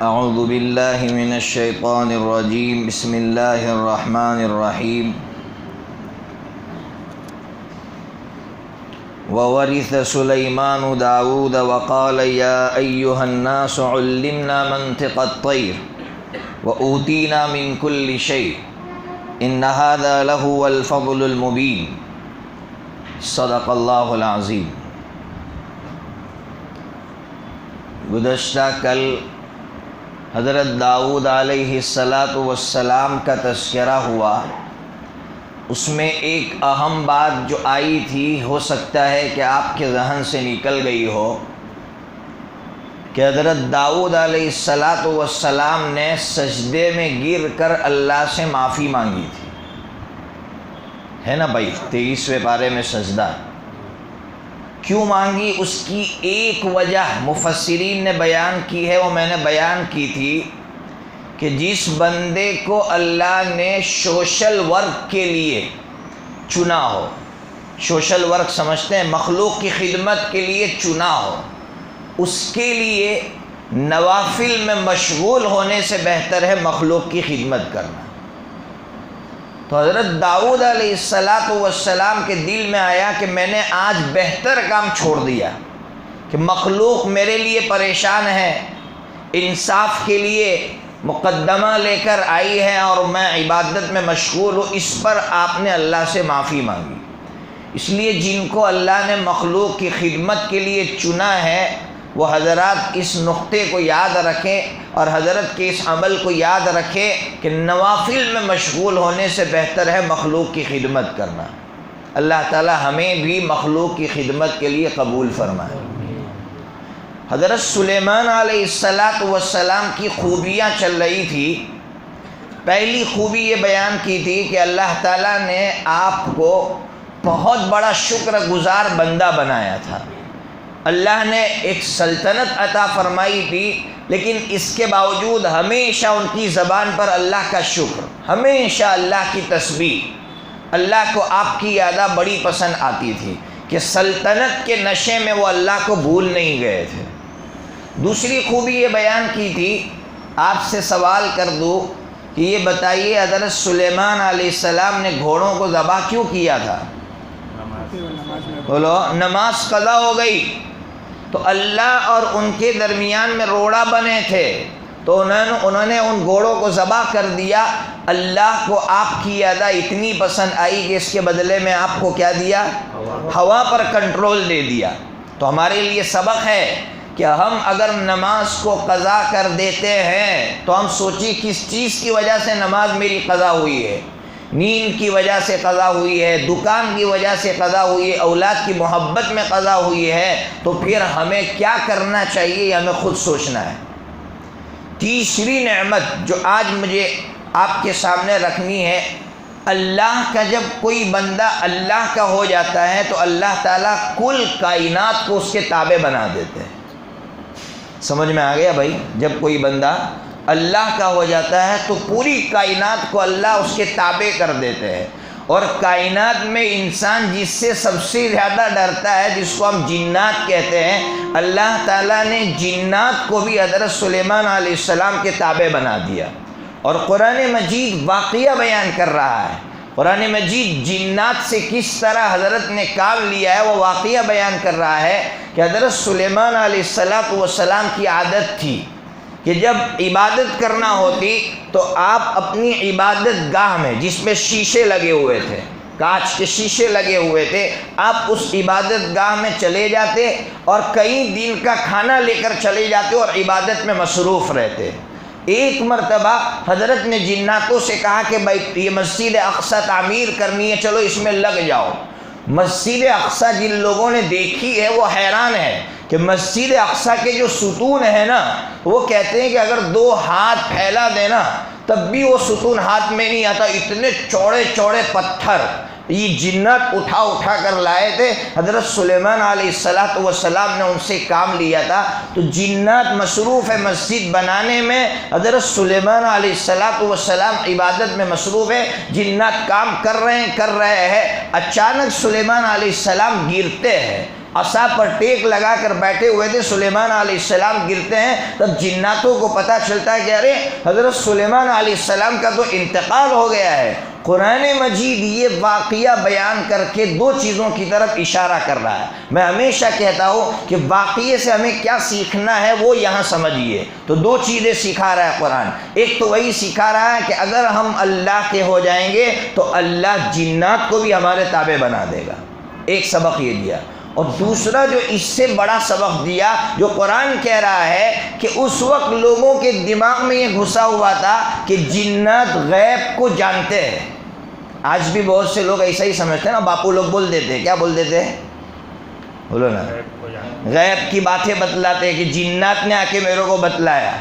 اعوذ باللہ من الشیطان الرجیم بسم اللہ الرحمن الرحیم وورث سلیمان داود وقال یا ایہا الناس علمنا منطق الطیر وأوتینا من کل شیء ان ھذا لہو الفضل المبین صدق اللہ العظیم۔ گزشتہ کل حضرت داؤد علیہ السلام کا تذکرہ ہوا، اس میں ایک اہم بات جو آئی تھی، ہو سکتا ہے کہ آپ کے ذہن سے نکل گئی ہو، کہ حضرت داؤد علیہ السلام نے سجدے میں گر کر اللہ سے معافی مانگی تھی، ہے نا بھائی؟ 23ویں پارے میں سجدہ کیوں مانگی؟ اس کی ایک وجہ مفسرین نے بیان کی ہے، وہ میں نے بیان کی تھی کہ جس بندے کو اللہ نے سوشل ورک کے لیے چنا ہو، سوشل ورک سمجھتے ہیں، مخلوق کی خدمت کے لیے چنا ہو، اس کے لیے نوافل میں مشغول ہونے سے بہتر ہے مخلوق کی خدمت کرنا۔ تو حضرت داؤد علیہ السلام کے دل میں آیا کہ میں نے آج بہتر کام چھوڑ دیا، کہ مخلوق میرے لیے پریشان ہے، انصاف کے لیے مقدمہ لے کر آئی ہے اور میں عبادت میں مشغول ہوں، اس پر آپ نے اللہ سے معافی مانگی۔ اس لیے جن کو اللہ نے مخلوق کی خدمت کے لیے چنا ہے، وہ حضرات اس نقطے کو یاد رکھیں اور حضرت کے اس عمل کو یاد رکھیں کہ نوافل میں مشغول ہونے سے بہتر ہے مخلوق کی خدمت کرنا۔ اللہ تعالی ہمیں بھی مخلوق کی خدمت کے لیے قبول فرمائے۔ حضرت سلیمان علیہ السلام کی خوبیاں چل رہی تھی۔ پہلی خوبی یہ بیان کی تھی کہ اللہ تعالیٰ نے آپ کو بہت بڑا شکر گزار بندہ بنایا تھا۔ اللہ نے ایک سلطنت عطا فرمائی تھی، لیکن اس کے باوجود ہمیشہ ان کی زبان پر اللہ کا شکر، ہمیشہ اللہ کی تسبیح، اللہ کو آپ کی یادہ بڑی پسند آتی تھی کہ سلطنت کے نشے میں وہ اللہ کو بھول نہیں گئے تھے۔ دوسری خوبی یہ بیان کی تھی، آپ سے سوال کر دوں کہ یہ بتائیے حضرت سلیمان علیہ السلام نے گھوڑوں کو ذبح کیوں کیا تھا؟ بولو، نماز قضا ہو گئی تو اللہ اور ان کے درمیان میں روڑا بنے تھے، تو انہوں نے ان گھوڑوں کو ذبح کر دیا۔ اللہ کو آپ کی یادہ اتنی پسند آئی کہ اس کے بدلے میں آپ کو کیا دیا؟ ہوا پر کنٹرول دے دیا۔ تو ہمارے لیے سبق ہے کہ ہم اگر نماز کو قضا کر دیتے ہیں تو ہم سوچیں کس چیز کی وجہ سے نماز میری قضا ہوئی ہے۔ نیند کی وجہ سے قضا ہوئی ہے، دکان کی وجہ سے قضا ہوئی ہے، اولاد کی محبت میں قضا ہوئی ہے، تو پھر ہمیں کیا کرنا چاہیے یہ ہمیں خود سوچنا ہے۔ تیسری نعمت جو آج مجھے آپ کے سامنے رکھنی ہے، اللہ کا جب کوئی بندہ اللہ کا ہو جاتا ہے تو اللہ تعالیٰ کل کائنات کو اس کے تابع بنا دیتے ہیں۔ سمجھ میں آ گیا بھائی؟ جب کوئی بندہ اللہ کا ہو جاتا ہے تو پوری کائنات کو اللہ اس کے تابع کر دیتے ہیں، اور کائنات میں انسان جس سے سب سے زیادہ ڈرتا ہے، جس کو ہم جنات کہتے ہیں، اللہ تعالیٰ نے جنات کو بھی حضرت سلیمان علیہ السلام کے تابع بنا دیا۔ اور قرآن مجید واقعہ بیان کر رہا ہے، قرآن مجید جنات سے کس طرح حضرت نے کام لیا ہے وہ واقعہ بیان کر رہا ہے کہ حضرت سلیمان علیہ السلام کی عادت تھی کہ جب عبادت کرنا ہوتی تو آپ اپنی عبادت گاہ میں، جس میں شیشے لگے ہوئے تھے، کانچ کے شیشے لگے ہوئے تھے، آپ اس عبادت گاہ میں چلے جاتے اور کئی دن کا کھانا لے کر چلے جاتے اور عبادت میں مصروف رہتے۔ ایک مرتبہ حضرت نے جناتوں سے کہا کہ بھائی یہ مسجد اقصی تعمیر کرنی ہے، چلو اس میں لگ جاؤ۔ مسجد اقصی جن لوگوں نے دیکھی ہے وہ حیران ہے کہ مسجد اقصی کے جو ستون ہیں نا، وہ کہتے ہیں کہ اگر 2 ہاتھ پھیلا دینا تب بھی وہ ستون ہاتھ میں نہیں آتا، اتنے چوڑے چوڑے پتھر یہ جنات اٹھا کر لائے تھے۔ حضرت سلیمان علیہ السلام نے ان سے کام لیا تھا، تو جنات مصروف ہے مسجد بنانے میں، حضرت سلیمان علیہ السلام عبادت میں مصروف ہے، جنات کام کر رہے ہیں۔ اچانک سلیمان علیہ السلام گرتے ہیں، عصا پر ٹیک لگا کر بیٹھے ہوئے تھے، سلیمان علیہ السلام گرتے ہیں، تب جناتوں کو پتہ چلتا ہے کہ ارے حضرت سلیمان علیہ السلام کا تو انتقال ہو گیا ہے۔ قرآن مجید یہ واقعہ بیان کر کے دو چیزوں کی طرف اشارہ کر رہا ہے۔ میں ہمیشہ کہتا ہوں کہ واقعے سے ہمیں کیا سیکھنا ہے وہ یہاں سمجھیے، تو دو چیزیں سکھا رہا ہے قرآن۔ ایک تو وہی سکھا رہا ہے کہ اگر ہم اللہ کے ہو جائیں گے تو اللہ جنات کو بھی ہمارے تابع بنا دے گا، ایک سبق یہ دیا۔ اور دوسرا جو اس سے بڑا سبق دیا، جو قرآن کہہ رہا ہے کہ اس وقت لوگوں کے دماغ میں یہ گھسا ہوا تھا کہ جنات غیب کو جانتے ہیں۔ آج بھی بہت سے لوگ ایسا ہی سمجھتے ہیں نا، باپو لوگ بول دیتے ہیں، کیا بول دیتے ہیں؟ بولو نا، غیب کی باتیں بتلاتے ہیں کہ جنات نے آ کے میرے کو بتلایا،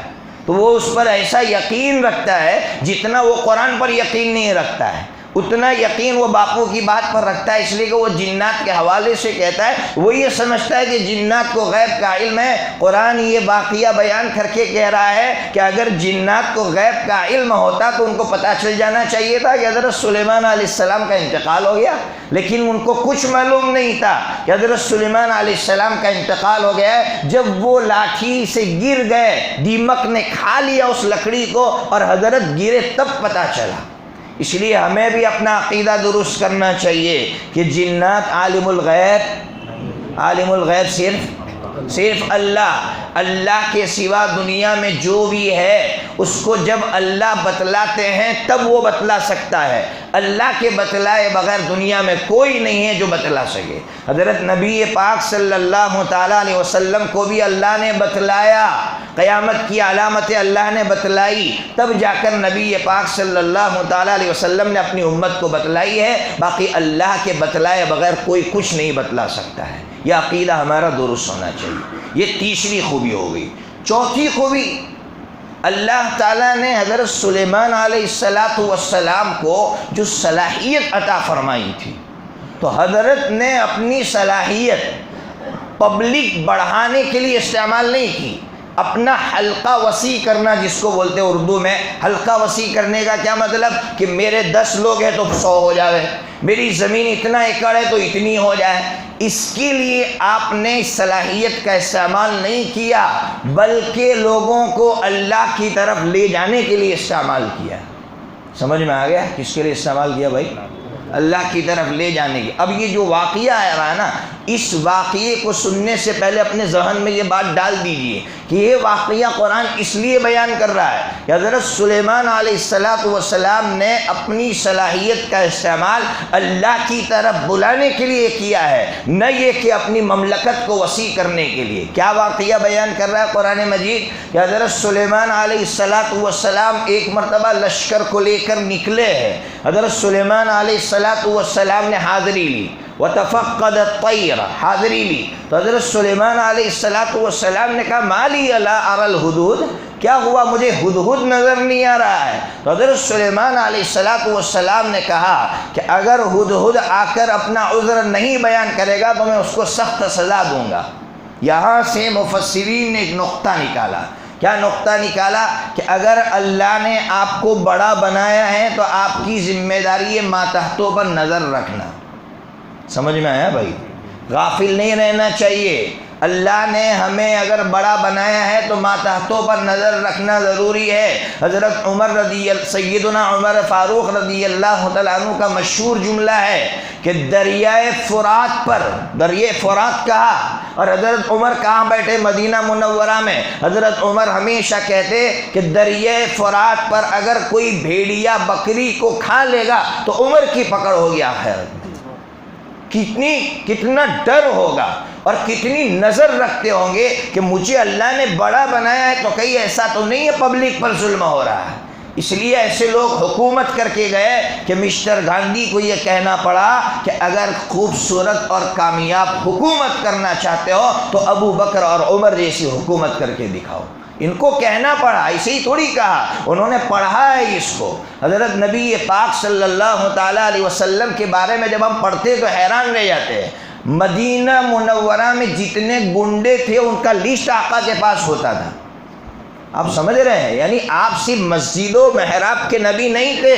تو وہ اس پر ایسا یقین رکھتا ہے جتنا وہ قرآن پر یقین نہیں رکھتا ہے، اتنا یقین وہ باپو کی بات پر رکھتا ہے، اس لیے کہ وہ جنات کے حوالے سے کہتا ہے، وہ یہ سمجھتا ہے کہ جنات کو غیب کا علم ہے۔ قرآن یہ واقعہ بیان کر کے کہہ رہا ہے کہ اگر جنات کو غیب کا علم ہوتا تو ان کو پتہ چل جانا چاہیے تھا کہ حضرت سلیمان علیہ السلام کا انتقال ہو گیا، لیکن ان کو کچھ معلوم نہیں تھا کہ حضرت سلیمان علیہ السلام کا انتقال ہو گیا ہے۔ جب وہ لاٹھی سے گر گئے، دیمک نے کھا لیا اس لکڑی کو اور حضرت گرے، تب پتہ چلا۔ اس لیے ہمیں بھی اپنا عقیدہ درست کرنا چاہیے کہ جنات عالم الغیب صرف اللہ کے سوا دنیا میں جو بھی ہے اس کو جب اللہ بتلاتے ہیں تب وہ بتلا سکتا ہے، اللہ کے بتلائے بغیر دنیا میں کوئی نہیں ہے جو بتلا سکے۔ حضرت نبی پاک صلی اللہ تعالیٰ علیہ وسلم کو بھی اللہ نے بتلایا، قیامت کی علامتیں اللہ نے بتلائی، تب جا کر نبی پاک صلی اللہ تعالیٰ علیہ وسلم نے اپنی امت کو بتلائی ہے، باقی اللہ کے بتلائے بغیر کوئی کچھ نہیں بتلا سکتا ہے۔ یہ عقیدہ ہمارا درست ہونا چاہیے۔ یہ تیسری خوبی ہو گئی۔ چوتھی خوبی، اللہ تعالیٰ نے حضرت سلیمان علیہ السلام کو جو صلاحیت عطا فرمائی تھی، تو حضرت نے اپنی صلاحیت پبلک بڑھانے کے لیے استعمال نہیں کی، اپنا حلقہ وسیع کرنا جس کو بولتے ہیں اردو میں، حلقہ وسیع کرنے کا کیا مطلب کہ میرے 10 لوگ ہیں تو 100 ہو جائے، میری زمین اتنا ایکڑ ہے تو اتنی ہو جائے۔ اس کے لیے آپ نے صلاحیت کا استعمال نہیں کیا، بلکہ لوگوں کو اللہ کی طرف لے جانے کے لیے استعمال کیا۔ سمجھ میں آ گیا کس کے لیے استعمال کیا بھائی؟ اللہ کی طرف لے جانے کی۔ اب یہ جو واقعہ آ رہا ہے نا، اس واقعے کو سننے سے پہلے اپنے ذہن میں یہ بات ڈال دیجئے کہ یہ واقعہ قرآن اس لیے بیان کر رہا ہے کہ حضرت سلیمان علیہ السلام نے اپنی صلاحیت کا استعمال اللہ کی طرف بلانے کے لیے کیا ہے، نہ یہ کہ اپنی مملکت کو وسیع کرنے کے لیے۔ کیا واقعہ بیان کر رہا ہے قرآن مجید کہ حضرت سلیمان علیہ السلام ایک مرتبہ لشکر کو لے کر نکلے ہیں، حضرت سلیمان علیہ السلام نے حاضری لی، وَتَفَقَّدَ الطَّيْرَ، حاضری لی، تو حضرت سلیمان علیہ السلام نے کہا مَا لِيَ لَا أَرَى الْهُدْهُدْ، کیا ہوا مجھے ہدہد نظر نہیں آ رہا ہے؟ تو حضرت سلیمان علیہ السلام نے کہا کہ اگر ہدہد آ کر اپنا عذر نہیں بیان کرے گا تو میں اس کو سخت سزا دوں گا۔ یہاں سے مفسرین نے ایک نقطہ نکالا۔ کیا نقطہ نکالا؟ کہ اگر اللہ نے آپ کو بڑا بنایا ہے تو آپ کی ذمہ داری ہے ماتحتوں پر نظر رکھنا۔ سمجھ میں آیا بھائی؟ غافل نہیں رہنا چاہیے۔ اللہ نے ہمیں اگر بڑا بنایا ہے تو ماتحتوں پر نظر رکھنا ضروری ہے۔ حضرت سیدنا عمر فاروق رضی اللہ تعالیٰ عنہ کا مشہور جملہ ہے کہ دریائے فرات کہا، اور حضرت عمر کہاں بیٹھے؟ مدینہ منورہ میں۔ حضرت عمر ہمیشہ کہتے کہ دریائے فرات پر اگر کوئی بھیڑیا بکری کو کھا لے گا تو عمر کی پکڑ ہوگی آخرت۔ کتنا ڈر ہوگا اور کتنی نظر رکھتے ہوں گے کہ مجھے اللہ نے بڑا بنایا ہے تو کہیں ایسا تو نہیں ہے پبلک پر ظلم ہو رہا ہے۔ اس لیے ایسے لوگ حکومت کر کے گئے کہ مسٹر گاندھی کو یہ کہنا پڑا کہ اگر خوبصورت اور کامیاب حکومت کرنا چاہتے ہو تو ابو بکر اور عمر جیسی حکومت کر کے دکھاؤ۔ ان کو کہنا پڑا، ایسے ہی تھوڑی کہا، انہوں نے پڑھا ہے اس کو۔ حضرت نبی پاک صلی اللہ تعالیٰ علیہ وسلم کے بارے میں جب ہم پڑھتے تو حیران رہ جاتے ہیں۔ مدینہ منورہ میں جتنے گنڈے تھے ان کا لسٹ آقا کے پاس ہوتا تھا۔ آپ سمجھ رہے ہیں؟ یعنی آپ صرف مسجد و محراب کے نبی نہیں تھے،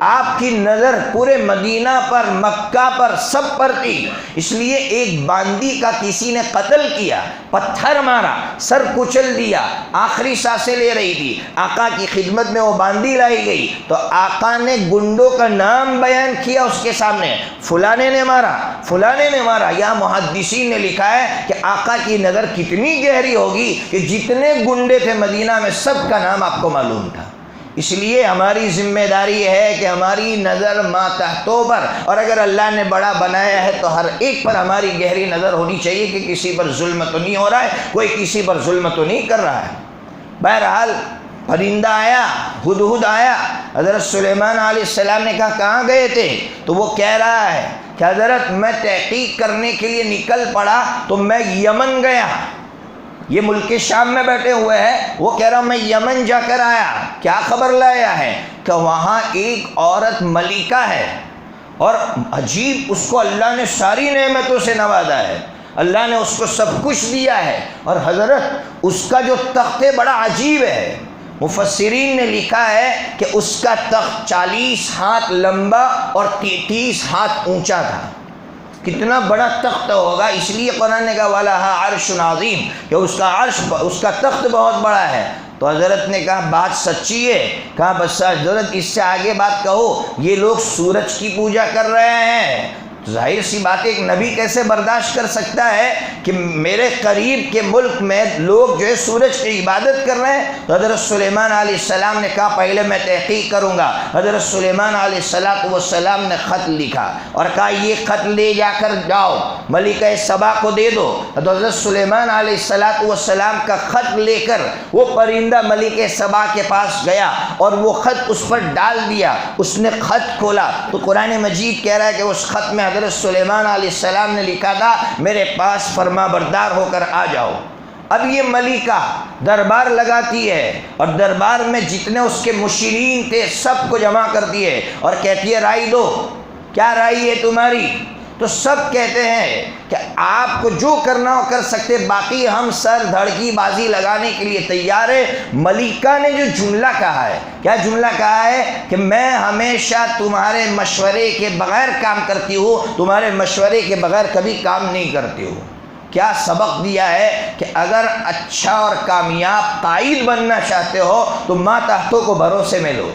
آپ کی نظر پورے مدینہ پر، مکہ پر، سب پر تھی، اس لیے ایک باندی کا کسی نے قتل کیا، پتھر مارا، سر کچل دیا، آخری سانسیں لے رہی تھی، آقا کی خدمت میں وہ باندی لائی گئی تو آقا نے گنڈوں کا نام بیان کیا اس کے سامنے، فلانے نے مارا، فلانے نے مارا۔ یا محدثین نے لکھا ہے کہ آقا کی نظر کتنی گہری ہوگی کہ جتنے گنڈے تھے مدینہ میں سب کا نام آپ کو معلوم تھا۔ اس لیے ہماری ذمہ داری ہے کہ ہماری نظر ماتحتوں پر، اور اگر اللہ نے بڑا بنایا ہے تو ہر ایک پر ہماری گہری نظر ہونی چاہیے کہ کسی پر ظلم تو نہیں ہو رہا ہے، کوئی کسی پر ظلم تو نہیں کر رہا ہے۔ بہرحال پرندہ آیا، ہدہد آیا، حضرت سلیمان علیہ السلام نے کہا کہاں گئے تھے؟ تو وہ کہہ رہا ہے کہ حضرت میں تحقیق کرنے کے لیے نکل پڑا تو میں یمن گیا۔ یہ ملک شام میں بیٹھے ہوئے ہیں، وہ کہہ رہا میں یمن جا کر آیا، کیا خبر لایا ہے؟ کہ وہاں ایک عورت ملکہ ہے اور عجیب، اس کو اللہ نے ساری نعمتوں سے نوازا ہے، اللہ نے اس کو سب کچھ دیا ہے، اور حضرت اس کا جو تخت ہے بڑا عجیب ہے۔ مفسرین نے لکھا ہے کہ اس کا تخت 40 ہاتھ لمبا اور 30 ہاتھ اونچا تھا۔ کتنا بڑا تخت ہوگا، اس لیے قرآن نے کہا وَلَهَا عَرْشٌ عَظِيمٌ، کہ اس کا تخت بہت بڑا ہے۔ تو حضرت نے کہا بات سچی ہے؟ کہا بس حضرت اس سے آگے بات کہو، یہ لوگ سورج کی پوجا کر رہے ہیں۔ ظاہر سی بات ہے ایک نبی کیسے برداشت کر سکتا ہے کہ میرے قریب کے ملک میں لوگ جو ہے سورج کی عبادت کر رہے ہیں؟ تو حضرت سلیمان علیہ السلام نے کہا پہلے میں تحقیق کروں گا۔ حضرت سلیمان علیہ السلام نے خط لکھا اور کہا یہ خط لے جا کر جاؤ ملکہ سبا کو دے دو۔ تو حضرت سلیمان علیہ السلام کا خط لے کر وہ پرندہ ملکہ سبا کے پاس گیا اور وہ خط اس پر ڈال دیا۔ اس نے خط کھولا تو قرآن مجید کہہ رہا ہے کہ اس خط میں حضرت سلیمان علیہ السلام نے لکھا تھا میرے پاس فرما بردار ہو کر آ جاؤ۔ اب یہ ملکہ دربار لگاتی ہے اور دربار میں جتنے اس کے مشیرین تھے سب کو جمع کرتی ہے اور کہتی ہے رائے دو، کیا رائے ہے تمہاری؟ تو سب کہتے ہیں کہ آپ کو جو کرنا ہو کر سکتے، باقی ہم سر دھڑ کی بازی لگانے کے لیے تیار ہے۔ ملکہ نے جو جملہ کہا ہے، کیا جملہ کہا ہے؟ کہ میں ہمیشہ تمہارے مشورے کے بغیر کام کرتی ہوں، تمہارے مشورے کے بغیر کبھی کام نہیں کرتی ہوں۔ کیا سبق دیا ہے کہ اگر اچھا اور کامیاب قائد بننا چاہتے ہو تو ماتحتوں کو بھروسے میں لو،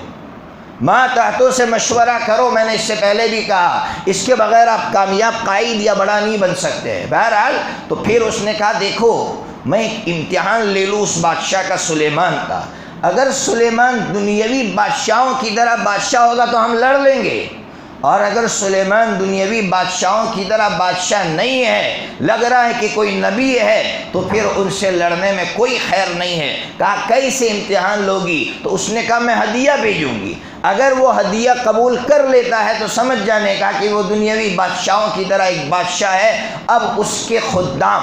ماتحتوں سے مشورہ کرو۔ میں نے اس سے پہلے بھی کہا اس کے بغیر آپ کامیاب قائد یا بڑا نہیں بن سکتے۔ بہرحال تو پھر اس نے کہا دیکھو میں ایک امتحان لے لوں اس بادشاہ کا، سلیمان کا۔ اگر سلیمان دنیاوی بادشاہوں کی طرح بادشاہ ہوگا تو ہم لڑ لیں گے، اور اگر سلیمان دنیاوی بادشاہوں کی طرح بادشاہ نہیں ہے، لگ رہا ہے کہ کوئی نبی ہے، تو پھر ان سے لڑنے میں کوئی خیر نہیں ہے۔ کہا کیسے امتحان لوگی؟ تو اس نے کہا میں ہدیہ بھیجوں گی، اگر وہ ہدیہ قبول کر لیتا ہے تو سمجھ جانے کا کہ وہ دنیاوی بادشاہوں کی طرح ایک بادشاہ ہے۔ اب اس کے خدام،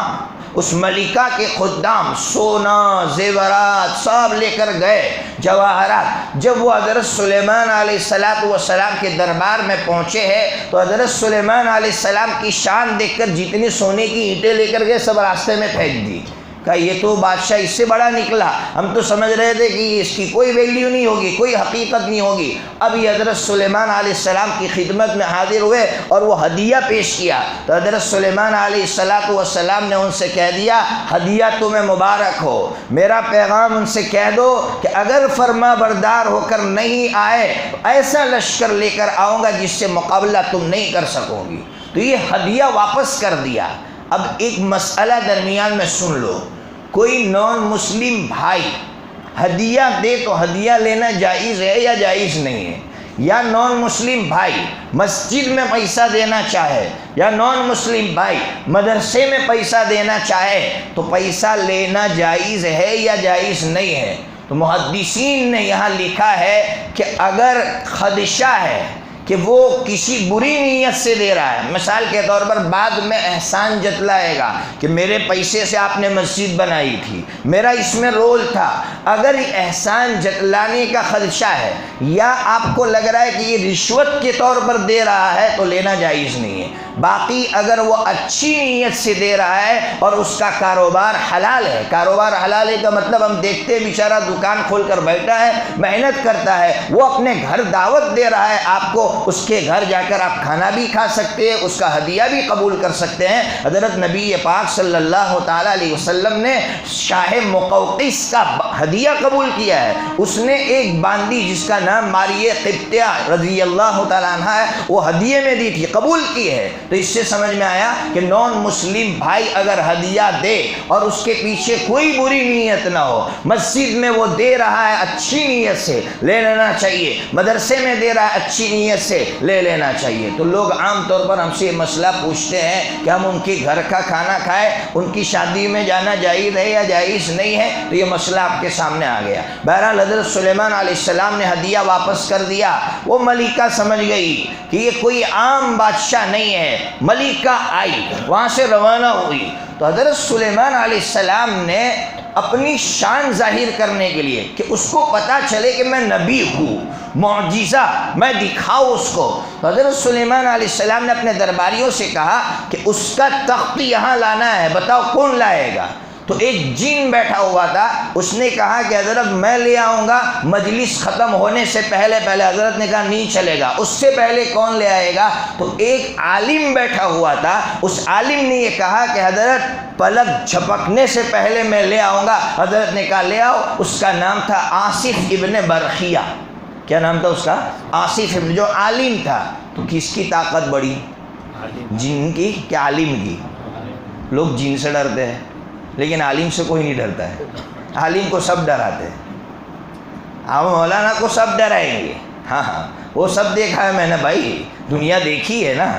اس ملکہ کے خدام سونا زیورات سب لے کر گئے، جواہرات۔ جب وہ حضرت سلیمان علیہ السلام کے دربار میں پہنچے ہیں تو حضرت سلیمان علیہ السلام کی شان دیکھ کر جتنی سونے کی اینٹیں لے کر گئے سب راستے میں پھینک دی۔ کہا یہ تو بادشاہ اس سے بڑا نکلا، ہم تو سمجھ رہے تھے کہ اس کی کوئی ویلیو نہیں ہوگی، کوئی حقیقت نہیں ہوگی۔ اب یہ حضرت سلیمان علیہ السلام کی خدمت میں حاضر ہوئے اور وہ ہدیہ پیش کیا تو حضرت سلیمان علیہ السلام نے ان سے کہہ دیا ہدیہ تمہیں مبارک ہو، میرا پیغام ان سے کہہ دو کہ اگر فرما بردار ہو کر نہیں آئے تو ایسا لشکر لے کر آؤں گا جس سے مقابلہ تم نہیں کر سکو گی۔ تو یہ ہدیہ واپس کر دیا۔ اب ایک مسئلہ درمیان میں سن لو، کوئی نان مسلم بھائی ہدیہ دے تو ہدیہ لینا جائز ہے یا جائز نہیں ہے؟ یا نان مسلم بھائی مسجد میں پیسہ دینا چاہے یا نان مسلم بھائی مدرسے میں پیسہ دینا چاہے تو پیسہ لینا جائز ہے یا جائز نہیں ہے؟ تو محدثین نے یہاں لکھا ہے کہ اگر خدشہ ہے کہ وہ کسی بری نیت سے دے رہا ہے. مثال کے طور پر بعد میں احسان جتلائے گا کہ میرے پیسے سے آپ نے مسجد بنائی تھی، میرا اس میں رول تھا. اگر احسان جتلانے کا خدشہ ہے یا آپ کو لگ رہا ہے کہ یہ رشوت کے طور پر دے رہا ہے تو لینا جائز نہیں ہے. باقی اگر وہ اچھی نیت سے دے رہا ہے اور اس کا کاروبار حلال ہے، کاروبار حلال ہے کا مطلب ہم دیکھتے ہیں بیچارہ دکان کھول کر بیٹھا ہے، محنت کرتا ہے، وہ اپنے گھر دعوت دے رہا ہے آپ کو، اس کے گھر جا کر آپ کھانا بھی کھا سکتے ہیں، اس کا ہدیہ بھی قبول کر سکتے ہیں. حضرت نبی پاک صلی اللہ تعالیٰ علیہ وسلم نے شاہ مقوقس کا ہدیہ قبول کیا ہے. اس نے ایک باندی جس کا نام ماریہ قبطیہ رضی اللہ تعالیٰ عنہ ہے، وہ ہدیے میں دی تھی، قبول کی ہے. تو اس سے سمجھ میں آیا کہ نان مسلم بھائی اگر ہدیہ دے اور اس کے پیچھے کوئی بری نیت نہ ہو، مسجد میں وہ دے رہا ہے اچھی نیت سے، لے لینا چاہیے. مدرسے میں دے رہا ہے اچھی نیت سے، لے لینا چاہیے. تو لوگ عام طور پر ہم سے یہ مسئلہ پوچھتے ہیں کہ ہم ان کے گھر کا کھانا کھائیں، ان کی شادی میں جانا جائز ہے یا جائز نہیں ہے. تو یہ مسئلہ آپ کے سامنے آ گیا. بہرحال حضرت سلیمان علیہ السلام نے ہدیہ واپس کر دیا. وہ ملکہ سمجھ گئی کہ یہ کوئی عام بادشاہ نہیں ہے. ملکہ آئی، وہاں سے روانہ ہوئی. تو حضرت سلیمان علیہ السلام نے اپنی شان ظاہر کرنے کے لیے کہ اس کو پتہ چلے کہ میں نبی ہوں، معجزہ میں دکھاؤں اس کو، تو حضرت سلیمان علیہ السلام نے اپنے درباریوں سے کہا کہ اس کا تخت یہاں لانا ہے، بتاؤ کون لائے گا. تو ایک جن بیٹھا ہوا تھا، اس نے کہا کہ حضرت میں لے آؤں گا. مجلس ختم ہونے سے پہلے حضرت نے کہا نہیں چلے گا. اس سے پہلے کون لے آئے گا؟ تو ایک عالم بیٹھا ہوا تھا، اس عالم نے یہ کہا کہ حضرت پلک جھپکنے سے پہلے میں لے آؤں گا. حضرت نے کہا لے آؤ. اس کا نام تھا آصف ابن برخیہ. کیا نام تھا اس کا؟ آصف ابن، جو عالم تھا. تو کس کی طاقت بڑی؟ جن کی کہ عالم کی؟ لوگ جن سے ڈرتے ہیں لیکن عالم سے کوئی نہیں ڈرتا ہے. عالم کو سب ڈراتے ہیں. آپ مولانا کو سب ڈرائیں گے. ہاں ہاں وہ سب دیکھا ہے میں نے بھائی، دنیا دیکھی ہے نا.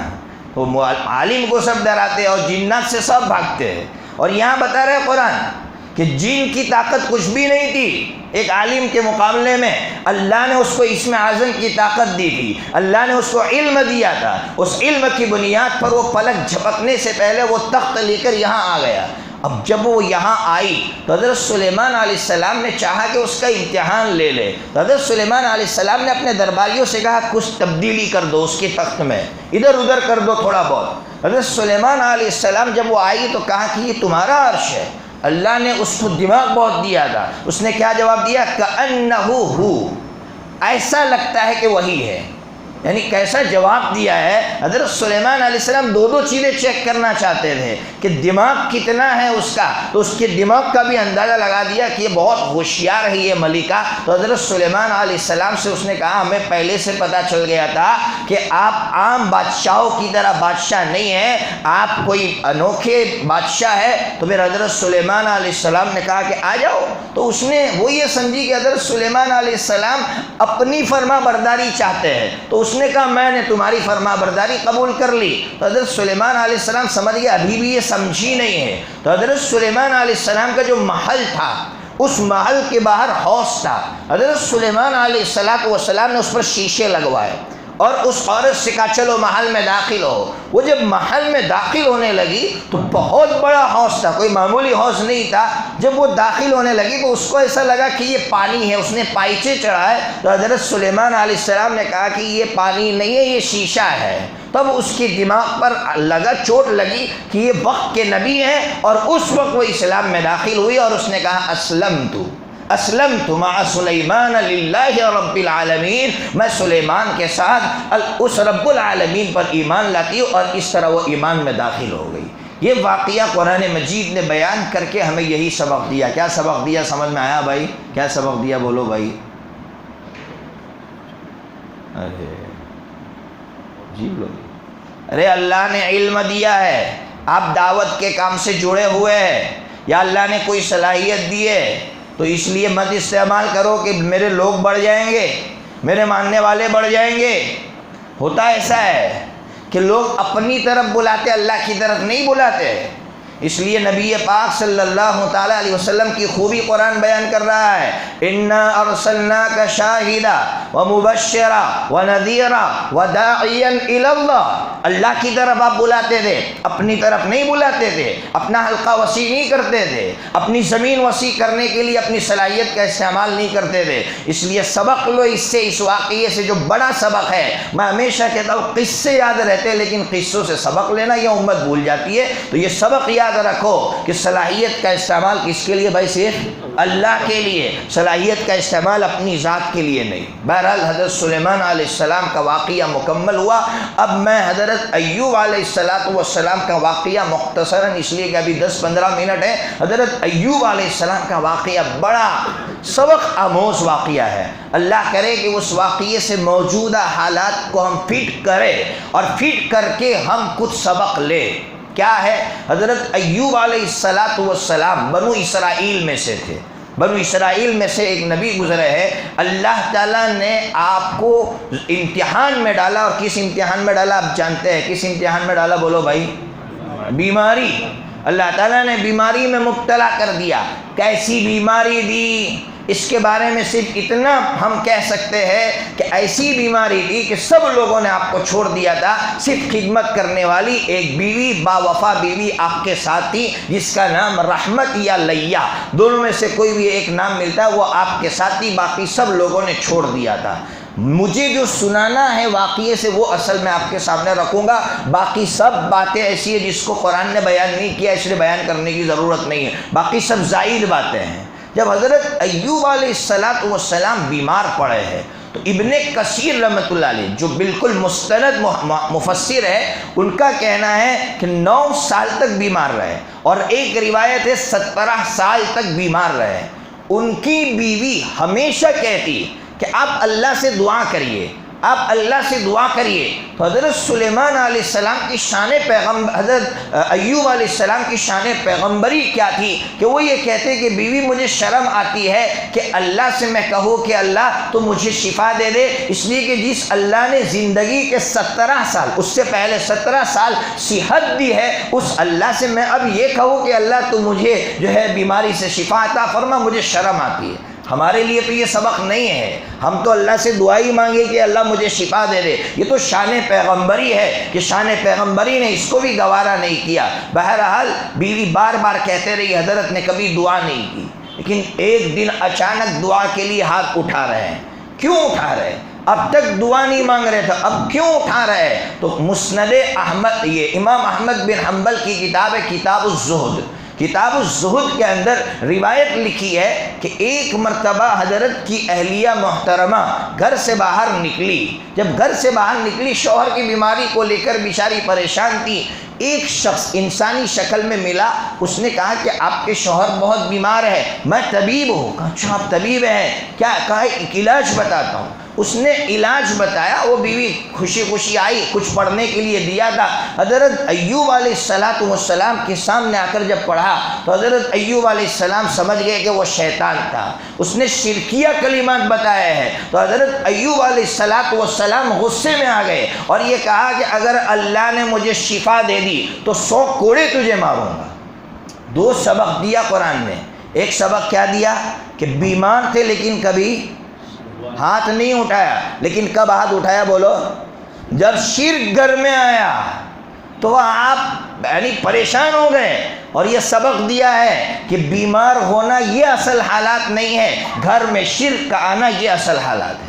تو عالم کو سب ڈراتے ہیں اور جنات سے سب بھاگتے ہیں. اور یہاں بتا رہے قرآن کہ جن کی طاقت کچھ بھی نہیں تھی ایک عالم کے مقابلے میں. اللہ نے اس کو اسم اعظم کی طاقت دی تھی، اللہ نے اس کو علم دیا تھا. اس علم کی بنیاد پر وہ پلک جھپکنے سے پہلے وہ تخت لے کر یہاں آ گیا. اب جب وہ یہاں آئی تو حضرت سلیمان علیہ السلام نے چاہا کہ اس کا امتحان لے لے. تو حضرت سلیمان علیہ السلام نے اپنے درباریوں سے کہا کچھ تبدیلی کر دو اس کے تخت میں، ادھر ادھر کر دو تھوڑا بہت. حضرت سلیمان علیہ السلام جب وہ آئی تو کہا کہ یہ تمہارا عرش ہے. اللہ نے اس کو دماغ بہت دیا تھا. اس نے کیا جواب دیا؟ کأنہ ہو، ایسا لگتا ہے کہ وہی ہے. یعنی کیسا جواب دیا ہے. حضرت سلیمان علیہ السلام دو چیزیں چیک کرنا چاہتے تھے کہ دماغ کتنا ہے اس کا. تو اس کے دماغ کا بھی اندازہ لگا دیا کہ یہ بہت ہوشیار ہے یہ ملکہ. تو حضرت سلیمان علیہ السلام سے اس نے کہا ہمیں پہلے سے پتہ چل گیا تھا کہ آپ عام بادشاہوں کی طرح بادشاہ نہیں ہیں، آپ کوئی انوکھے بادشاہ ہے. تو پھر حضرت سلیمان علیہ السلام نے کہا کہ آ جاؤ. تو اس نے وہ یہ سمجھی کہ حضرت سلیمان علیہ السلام اپنی فرما برداری چاہتے ہیں. تو اس نے کہا میں نے تمہاری فرما برداری قبول کر لی. تو حضرت سلیمان علیہ السلام سمجھ گیا ابھی بھی یہ سمجھی نہیں ہے. تو حضرت سلیمان علیہ السلام کا جو محل تھا اس محل کے باہر حوض تھا. حضرت سلیمان علیہ السلام نے اس پر شیشے لگوائے اور اس عورت سے کہا چلو محل میں داخل ہو. وہ جب محل میں داخل ہونے لگی تو بہت بڑا حوض تھا، کوئی معمولی حوض نہیں تھا. جب وہ داخل ہونے لگی تو اس کو ایسا لگا کہ یہ پانی ہے. اس نے پائچے چڑھائے تو حضرت سلیمان علیہ السلام نے کہا کہ یہ پانی نہیں ہے، یہ شیشہ ہے. تب اس کی دماغ پر چوٹ لگی کہ یہ وقت کے نبی ہیں. اور اس وقت وہ اسلام میں داخل ہوئی اور اس نے کہا اسلمت مع سلیمان للہ رب العالمین، میں سلیمان کے ساتھ اس رب العالمین پر ایمان لاتی ہوں. اور اس طرح وہ ایمان میں داخل ہو گئی. یہ واقعہ قرآن مجید نے بیان کر کے ہمیں یہی سبق دیا. کیا سبق دیا سمجھ میں آیا بھائی؟ کیا سبق دیا بولو بھائی؟ ارے اللہ نے علم دیا ہے، آپ دعوت کے کام سے جڑے ہوئے ہیں یا اللہ نے کوئی صلاحیت دی ہے تو اس لیے مت استعمال کرو کہ میرے لوگ بڑھ جائیں گے، میرے ماننے والے بڑھ جائیں گے. ہوتا ایسا ہے کہ لوگ اپنی طرف بلاتے، اللہ کی طرف نہیں بلاتے. اس لیے نبی پاک صلی اللہ تعالیٰ علیہ وسلم کی خوبی قرآن بیان کر رہا ہے، اِنَّا أَرْسَلْنَاكَ شَاهِدًا وَمُبَشِّرًا وَنَذِيرًا وَدَاعِيًا إِلَى اللَّهِ، اللہ کی طرف آپ بلاتے تھے، اپنی طرف نہیں بلاتے تھے، اپنا حلقہ وسیع نہیں کرتے تھے، اپنی زمین وسیع کرنے کے لیے اپنی صلاحیت کا استعمال نہیں کرتے تھے۔ اس لیے سبق لو اس سے، اس واقعے سے جو بڑا سبق ہے۔ میں ہمیشہ کہتا ہوں قصے یاد رہتے ہیں لیکن قصوں سے سبق لینا یہ امت بھول جاتی ہے، تو یہ سبق یاد رکھو کہ صلاحیت کا استعمال کس کے لیے بھائی؟ صرف اللہ کے لیے، صلاحیت کا استعمال اپنی ذات کے لیے نہیں۔ بہرحال حضرت سلیمان علیہ السلام کا واقعہ مکمل ہوا۔ اب میں حضرت ایوب علیہ السلام کا واقعہ مختصراً، اس لیے کہ ابھی 10-15 منٹ ہے، حضرت ایوب علیہ السلام کا واقعہ بڑا سبق آموز واقعہ ہے۔ اللہ کرے کہ اس واقعے سے موجودہ حالات کو ہم فٹ کریں اور فٹ کر کے ہم کچھ سبق لیں۔ کیا ہے؟ حضرت ایوب علیہ السلام بنو اسرائیل میں سے تھے۔ بنو اسرائیل میں سے ایک نبی گزرے ہیں، اللہ تعالیٰ نے آپ کو امتحان میں ڈالا، اور کس امتحان میں ڈالا آپ جانتے ہیں؟ کس امتحان میں ڈالا بولو بھائی؟ بیماری۔ اللہ تعالیٰ نے بیماری میں مبتلا کر دیا۔ کیسی بیماری دی؟ اس کے بارے میں صرف اتنا ہم کہہ سکتے ہیں کہ ایسی بیماری تھی کہ سب لوگوں نے آپ کو چھوڑ دیا تھا، صرف خدمت کرنے والی ایک بیوی، با وفا بیوی آپ کے ساتھ تھی، جس کا نام رحمت یا لیا، دونوں میں سے کوئی بھی ایک نام ملتا ہے، وہ آپ کے ساتھ تھی، باقی سب لوگوں نے چھوڑ دیا تھا۔ مجھے جو سنانا ہے واقعے سے وہ اصل میں آپ کے سامنے رکھوں گا، باقی سب باتیں ایسی ہیں جس کو قرآن نے بیان نہیں کیا، اس لیے بیان کرنے کی ضرورت نہیں ہے، باقی سب زائد باتیں ہیں۔ جب حضرت ایوب علیہ السلام بیمار پڑے ہیں تو ابن کثیر رحمۃ اللہ علیہ جو بالکل مستند مفسر ہے، ان کا کہنا ہے کہ 9 سال تک بیمار رہے، اور ایک روایت ہے 17 سال تک بیمار رہے۔ ان کی بیوی ہمیشہ کہتی کہ آپ اللہ سے دعا کریے، آپ اللہ سے دعا کریے۔ تو حضرت سلیمان علیہ السلام کی شان حضرت ایوب علیہ السلام کی شان پیغمبری کیا تھی کہ وہ یہ کہتے کہ بیوی مجھے شرم آتی ہے کہ اللہ سے میں کہوں کہ اللہ تو مجھے شفا دے دے، اس لیے کہ جس اللہ نے زندگی کے 17 سال، اس سے پہلے 17 سال صحت دی ہے، اس اللہ سے میں اب یہ کہوں کہ اللہ تو مجھے جو ہے بیماری سے شفا عطا فرما، مجھے شرم آتی ہے۔ ہمارے لیے تو یہ سبق نہیں ہے، ہم تو اللہ سے دعا ہی مانگے کہ اللہ مجھے شفا دے دے۔ یہ تو شان پیغمبری ہے کہ شان پیغمبری نے اس کو بھی گوارا نہیں کیا۔ بہرحال بیوی بار بار کہتے رہی، حضرت نے کبھی دعا نہیں کی، لیکن ایک دن اچانک دعا کے لیے ہاتھ اٹھا رہے ہیں۔ کیوں اٹھا رہے ہیں؟ اب تک دعا نہیں مانگ رہے تھے، اب کیوں اٹھا رہے ہیں؟ تو مسند احمد، یہ امام احمد بن حنبل کی کتاب ہے کتاب الزہد، کتاب الزہد کے اندر روایت لکھی ہے کہ ایک مرتبہ حضرت کی اہلیہ محترمہ گھر سے باہر نکلی۔ جب گھر سے باہر نکلی، شوہر کی بیماری کو لے کر بیچاری پریشان تھی۔ ایک شخص انسانی شکل میں ملا، اس نے کہا کہ آپ کے شوہر بہت بیمار ہے، میں طبیب ہوں۔ کہا اچھا آپ طبیب ہیں کیا؟ کہا ایک علاج بتاتا ہوں۔ اس نے علاج بتایا، وہ بیوی خوشی خوشی آئی، کچھ پڑھنے کے لیے دیا تھا۔ حضرت ایوب علیہ السلام کے سامنے آ کر جب پڑھا تو حضرت ایوب علیہ السلام سمجھ گئے کہ وہ شیطان تھا، اس نے شرکیہ کلمات بتائے ہیں۔ تو حضرت ایوب علیہ السلام غصے میں آ گئے اور یہ کہا کہ اگر اللہ نے مجھے شفا دے دی تو 100 کوڑے تجھے ماروں گا۔ 2 سبق دیا قرآن نے۔ ایک سبق کیا دیا کہ بیمار تھے لیکن کبھی ہاتھ نہیں اٹھایا، لیکن کب ہاتھ اٹھایا بولو؟ جب شرک گھر میں آیا تو آپ یعنی پریشان ہو گئے، اور یہ سبق دیا ہے کہ بیمار ہونا یہ اصل حالات نہیں ہے، گھر میں شرک کا آنا یہ اصل حالات ہے،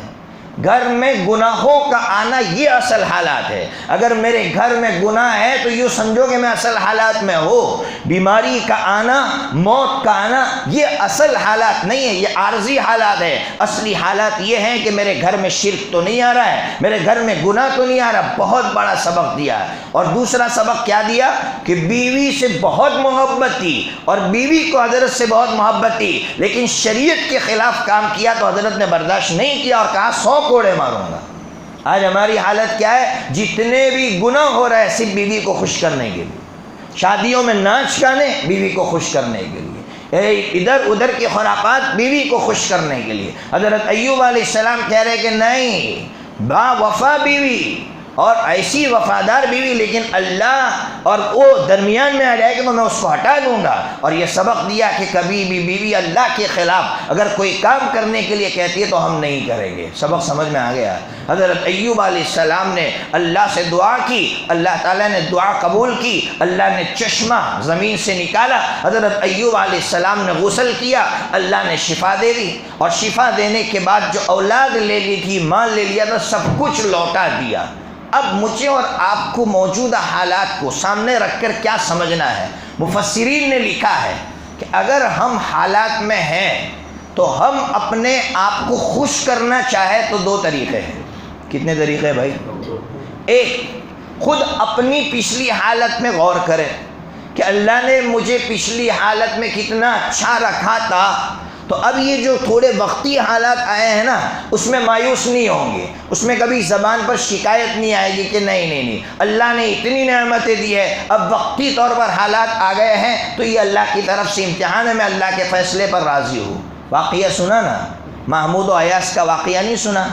گھر میں گناہوں کا آنا یہ اصل حالات ہے۔ اگر میرے گھر میں گناہ ہے تو یوں سمجھو کہ میں اصل حالات میں ہوں۔ بیماری کا آنا، موت کا آنا یہ اصل حالات نہیں ہے، یہ عارضی حالات ہے۔ اصلی حالات یہ ہیں کہ میرے گھر میں شرک تو نہیں آ رہا ہے، میرے گھر میں گناہ تو نہیں آ رہا۔ بہت بڑا سبق دیا ہے۔ اور دوسرا سبق کیا دیا کہ بیوی سے بہت محبت تھی، اور بیوی کو حضرت سے بہت محبت تھی، لیکن شریعت کے خلاف کام کیا تو حضرت نے برداشت نہیں کیا اور کہا 100 کوڑے ماروں گا۔ آج ہماری حالت کیا ہے؟ جتنے بھی گناہ ہو رہے ہیں صرف بیوی کو خوش کرنے کے لیے، شادیوں میں ناچ گانے بیوی کو خوش کرنے کے لیے، ادھر ادھر کی خرافات بیوی کو خوش کرنے کے لیے۔ حضرت ایوب علیہ السلام کہہ رہے کہ نہیں، با وفا بیوی اور ایسی وفادار بیوی، لیکن اللہ اور وہ درمیان میں آ جائے کہ میں اس کو ہٹا دوں گا۔ اور یہ سبق دیا کہ کبھی بھی بیوی اللہ کے خلاف اگر کوئی کام کرنے کے لیے کہتی ہے تو ہم نہیں کریں گے۔ سبق سمجھ میں آ گیا۔ حضرت ایوب علیہ السلام نے اللہ سے دعا کی، اللہ تعالیٰ نے دعا قبول کی، اللہ نے چشمہ زمین سے نکالا، حضرت ایوب علیہ السلام نے غسل کیا، اللہ نے شفا دے دی، اور شفا دینے کے بعد جو اولاد لے لی تھی، مال لے لیا تھا، سب کچھ لوٹا دیا۔ اب مجھے اور آپ کو موجودہ حالات کو سامنے رکھ کر کیا سمجھنا ہے؟ مفسرین نے لکھا ہے کہ اگر ہم حالات میں ہیں تو ہم اپنے آپ کو خوش کرنا چاہے تو دو طریقے ہیں۔ کتنے طریقے ہیں بھائی؟ ایک، خود اپنی پچھلی حالت میں غور کریں کہ اللہ نے مجھے پچھلی حالت میں کتنا اچھا رکھا تھا، تو اب یہ جو تھوڑے وقتی حالات آئے ہیں نا، اس میں مایوس نہیں ہوں گے، اس میں کبھی زبان پر شکایت نہیں آئے گی کہ نہیں اللہ نے اتنی نعمتیں دی ہے، اب وقتی طور پر حالات آ گئے ہیں تو یہ اللہ کی طرف سے امتحان ہے، میں اللہ کے فیصلے پر راضی ہوں۔ واقعہ سنا نا، محمود و ایاس کا واقعہ نہیں سنا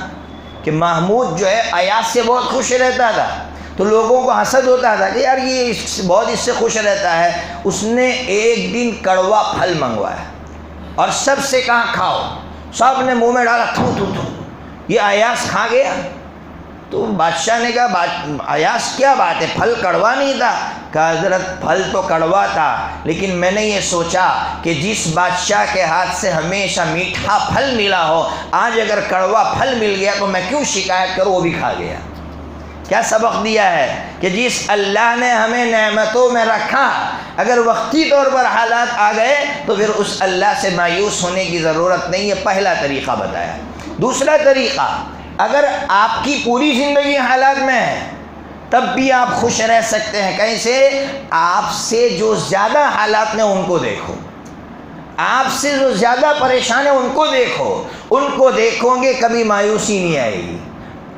کہ محمود جو ہے ایاس سے بہت خوش رہتا تھا، تو لوگوں کو حسد ہوتا تھا کہ یار یہ بہت اس سے خوش رہتا ہے۔ اس نے ایک دن کڑوا پھل منگوایا اور سب سے کہا کھاؤ، سب نے منہ میں ڈالا، تھو تھو تھو، یہ ایاس کھا گیا۔ تو بادشاہ نے کہا ایاس کیا بات ہے، پھل کڑوا نہیں تھا؟ کہا حضرت پھل تو کڑوا تھا، لیکن میں نے یہ سوچا کہ جس بادشاہ کے ہاتھ سے ہمیشہ میٹھا پھل ملا ہو، آج اگر کڑوا پھل مل گیا تو میں کیوں شکایت کروں، وہ بھی کھا گیا۔ کیا سبق دیا ہے کہ جس اللہ نے ہمیں نعمتوں میں رکھا، اگر وقتی طور پر حالات آ گئے تو پھر اس اللہ سے مایوس ہونے کی ضرورت نہیں ہے۔ پہلا طریقہ بتایا۔ دوسرا طریقہ، اگر آپ کی پوری زندگی حالات میں ہے تب بھی آپ خوش رہ سکتے ہیں۔ کیسے؟ آپ سے جو زیادہ حالات میں ان کو دیکھو، آپ سے جو زیادہ پریشان ہے ان کو دیکھو، ان کو دیکھو گے کبھی مایوسی نہیں آئے گی۔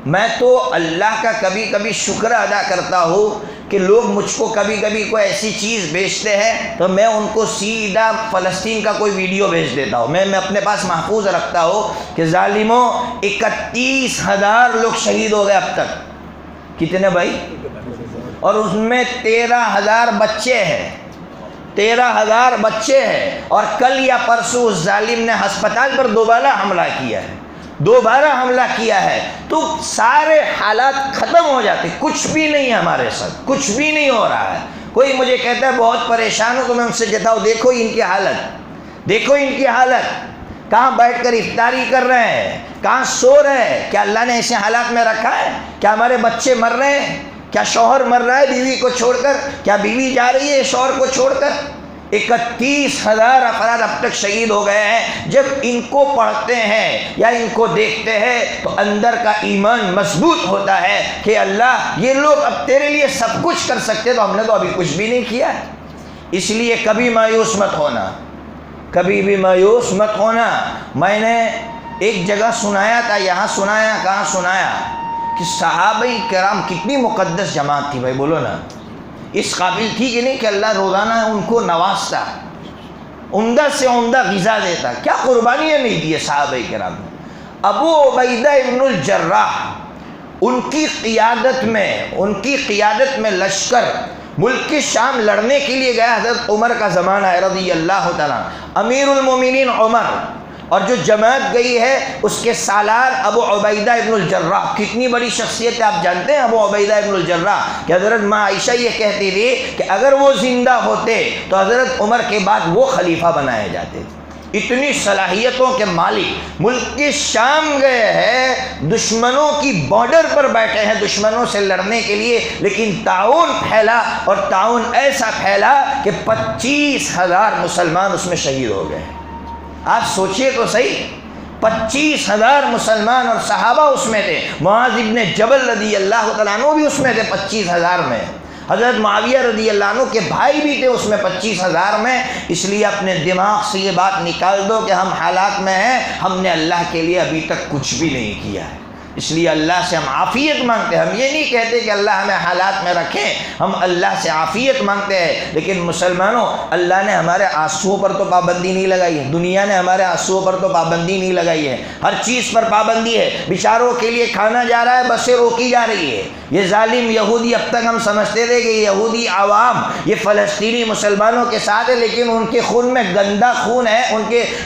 میں تو اللہ کا کبھی کبھی شکر ادا کرتا ہوں کہ لوگ مجھ کو کبھی کبھی کوئی ایسی چیز بھیجتے ہیں تو میں ان کو سیدھا فلسطین کا کوئی ویڈیو بھیج دیتا ہوں۔ میں اپنے پاس محفوظ رکھتا ہوں کہ ظالموں 31,000 لوگ شہید ہو گئے اب تک۔ کتنے بھائی؟ اور اس میں 13,000 بچے ہیں، 13,000 بچے ہیں، اور کل یا پرسوں اس ظالم نے ہسپتال پر دوبارہ حملہ کیا ہے، دوبارہ حملہ کیا ہے۔ تو سارے حالات ختم ہو جاتے، کچھ بھی نہیں ہے ہمارے ساتھ، کچھ بھی نہیں ہو رہا ہے۔ کوئی مجھے کہتا ہے بہت پریشان ہوں تو میں ان سے کہتا ہوں دیکھو ان کی حالت، دیکھو ان کی حالت، کہاں بیٹھ کر افطاری کر رہے ہیں، کہاں سو رہے ہیں۔ کیا اللہ نے ایسے حالات میں رکھا ہے؟ کیا ہمارے بچے مر رہے ہیں؟ کیا شوہر مر رہا ہے بیوی کو چھوڑ کر؟ کیا بیوی جا رہی ہے شوہر کو چھوڑ کر؟ 31,000 افراد اب تک شہید ہو گئے ہیں۔ جب ان کو پڑھتے ہیں یا ان کو دیکھتے ہیں تو اندر کا ایمان مضبوط ہوتا ہے کہ اللہ یہ لوگ اب تیرے لیے سب کچھ کر سکتے تو ہم نے تو ابھی کچھ بھی نہیں کیا ہے۔ اس لیے کبھی مایوس مت ہونا، کبھی بھی مایوس مت ہونا۔ میں نے ایک جگہ سنایا تھا، یہاں سنایا، کہاں سنایا کہ صحابہ کرام کتنی مقدس جماعت تھی بھائی، بولو نا، اس قابل تھی کہ نہیں کہ اللہ روزانہ ان کو نوازتا، عمدہ سے عمدہ غذا دیتا۔ کیا قربانیاں نہیں دی صحابہ کرام۔ ابو عبیدہ ابن الجراح، ان کی قیادت میں لشکر ملک شام لڑنے کے لیے گیا۔ حضرت عمر کا زمانہ ہے رضی اللہ تعالیٰ، امیر المومنین عمر، اور جو جماعت گئی ہے اس کے سالار ابو عبیدہ ابن الجراح۔ کتنی بڑی شخصیت ہے آپ جانتے ہیں ابو عبیدہ ابن الجراح، کہ حضرت ماں عائشہ یہ کہتی تھی کہ اگر وہ زندہ ہوتے تو حضرت عمر کے بعد وہ خلیفہ بنائے جاتے۔ اتنی صلاحیتوں کے مالک، ملک کے شام گئے ہیں، دشمنوں کی بارڈر پر بیٹھے ہیں دشمنوں سے لڑنے کے لیے، لیکن تعاون پھیلا، اور تعاون ایسا پھیلا کہ 25,000 مسلمان اس میں شہید ہو گئے۔ آپ سوچئے تو صحیح، 25,000 مسلمان اور صحابہ اس میں تھے۔ معاذ ابن جبل رضی اللہ تعالیٰ عنہ بھی اس میں تھے 25,000 میں، حضرت معاویہ رضی اللہ عنہ کے بھائی بھی تھے اس میں 25,000 میں۔ اس لیے اپنے دماغ سے یہ بات نکال دو کہ ہم حالات میں ہیں، ہم نے اللہ کے لیے ابھی تک کچھ بھی نہیں کیا ہے، اس لیے اللہ سے ہم عافیت مانگتے ہیں۔ ہم یہ نہیں کہتے کہ اللہ ہمیں حالات میں رکھیں، ہم اللہ سے عافیت مانگتے ہیں۔ لیکن مسلمانوں، اللہ نے ہمارے آنسوؤں پر تو پابندی نہیں لگائی ہے، دنیا نے ہمارے آنسوؤں پر تو پابندی نہیں لگائی ہے، ہر چیز پر پابندی ہے۔ بیچاروں کے لیے کھانا جا رہا ہے، بسیں روکی جا رہی ہے، یہ ظالم یہودی، اب تک ہم سمجھتے تھے کہ یہودی عوام یہ فلسطینی مسلمانوں کے ساتھ ہے، لیکن ان کے خون میں گندا خون ہے،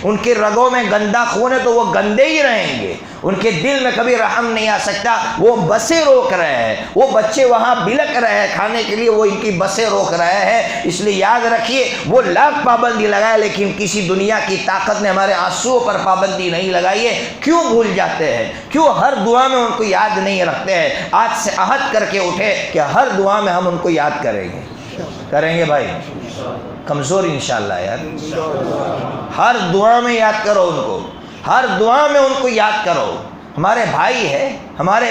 ان کے رگوں میں گندا خون ہے، تو وہ گندے ہی رہیں گے، ان کے دل میں کبھی رحم نہیں آ سکتا۔ وہ بسیں روک رہے ہیں، وہ بچے وہاں بلک رہے ہیں کھانے کے لیے، وہ ان کی بسیں روک رہے ہیں۔ اس لیے یاد رکھیے، وہ لاکھ پابندی لگائے لیکن کسی دنیا کی طاقت نے ہمارے آنسوؤں پر پابندی نہیں لگائی ہے۔ کیوں بھول جاتے ہیں؟ کیوں ہر دعا میں ان کو یاد نہیں رکھتے ہیں؟ آج سے عہد کر کے اٹھے کہ ہر دعا میں ہم ان کو یاد کریں گے بھائی، کمزور انشاءاللہ یار، ہر دعا میں یاد کرو ان کو، ہر دعا میں ان کو یاد کرو۔ ہمارے بھائی ہے، ہمارے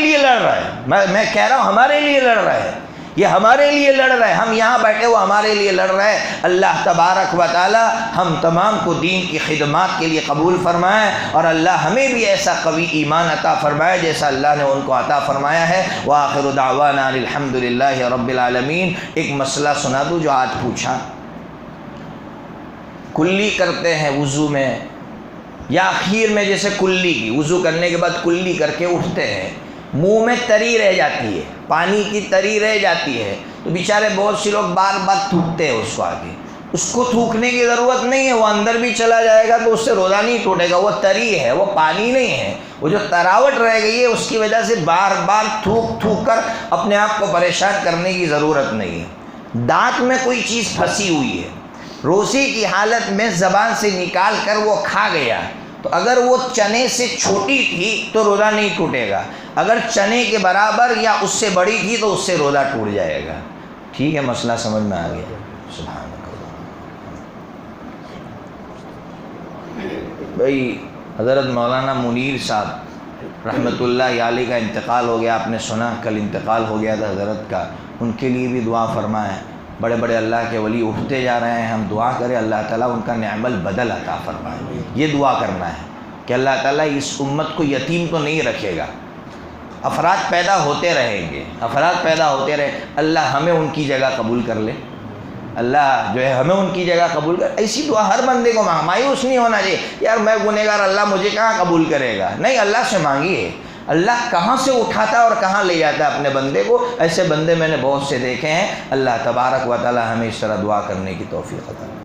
لیے لڑ رہا ہے، میں کہہ رہا ہوں ہمارے لیے لڑ رہا ہے، یہ ہمارے لیے لڑ رہا ہے، ہم یہاں بیٹھے وہ ہمارے لیے لڑ رہا ہے۔ اللہ تبارک و تعالی ہم تمام کو دین کی خدمات کے لیے قبول فرمائے، اور اللہ ہمیں بھی ایسا قوی ایمان عطا فرمائے جیسا اللہ نے ان کو عطا فرمایا ہے۔ وآخر دعوانا الحمدللہ رب العالمین۔ ایک مسئلہ سنا دوں جو آج پوچھا، کلی کرتے ہیں وضو میں یا اخیر میں، جیسے کلی کی وضو کرنے کے بعد کلی کر کے اٹھتے ہیں، منہ میں تری رہ جاتی ہے، پانی کی تری رہ جاتی ہے، تو بیچارے بہت سے لوگ بار بار تھوکتے ہیں اس کو آگے۔ اس کو تھوکنے کی ضرورت نہیں ہے، وہ اندر بھی چلا جائے گا تو اس سے روزہ نہیں ٹوٹے گا، وہ تری ہے، وہ پانی نہیں ہے، وہ جو تراوٹ رہ گئی ہے اس کی وجہ سے بار بار تھوک کر اپنے آپ کو پریشان کرنے کی ضرورت نہیں ہے۔ دانت میں کوئی چیز پھنسی ہوئی ہے، روزے کی حالت میں زبان سے نکال کر وہ کھا گیا، تو اگر وہ چنے سے چھوٹی تھی تو روزہ نہیں ٹوٹے گا، اگر چنے کے برابر یا اس سے بڑی تھی تو اس سے روزہ ٹوٹ جائے گا۔ ٹھیک ہے، مسئلہ سمجھ میں آ گیا؟ سبحان اللہ۔ بھائی حضرت مولانا منیر صاحب رحمۃ اللہ علیہ کا انتقال ہو گیا، آپ نے سنا کل انتقال ہو گیا تھا حضرت کا، ان کے لیے بھی دعا فرمائیں۔ بڑے بڑے اللہ کے ولی اٹھتے جا رہے ہیں، ہم دعا کریں اللہ تعالیٰ ان کا نعم البدل عطا فرمائے۔ یہ دعا کرنا ہے کہ اللہ تعالیٰ اس امت کو یتیم تو نہیں رکھے گا، افراد پیدا ہوتے رہیں گے، اللہ ہمیں ان کی جگہ قبول کر لے، اللہ جو ہے ہمیں ان کی جگہ قبول کر۔ ایسی دعا ہر بندے کو مایوس نہیں ہونا چاہیے، یار میں گنہگار، اللہ مجھے کہاں قبول کرے گا، نہیں، اللہ سے مانگیے، اللہ کہاں سے اٹھاتا ہے اور کہاں لے جاتا ہے اپنے بندے کو۔ ایسے بندے میں نے بہت سے دیکھے ہیں، اللہ تبارک و تعالی ہمیں اس طرح دعا کرنے کی توفیق عطا کرے۔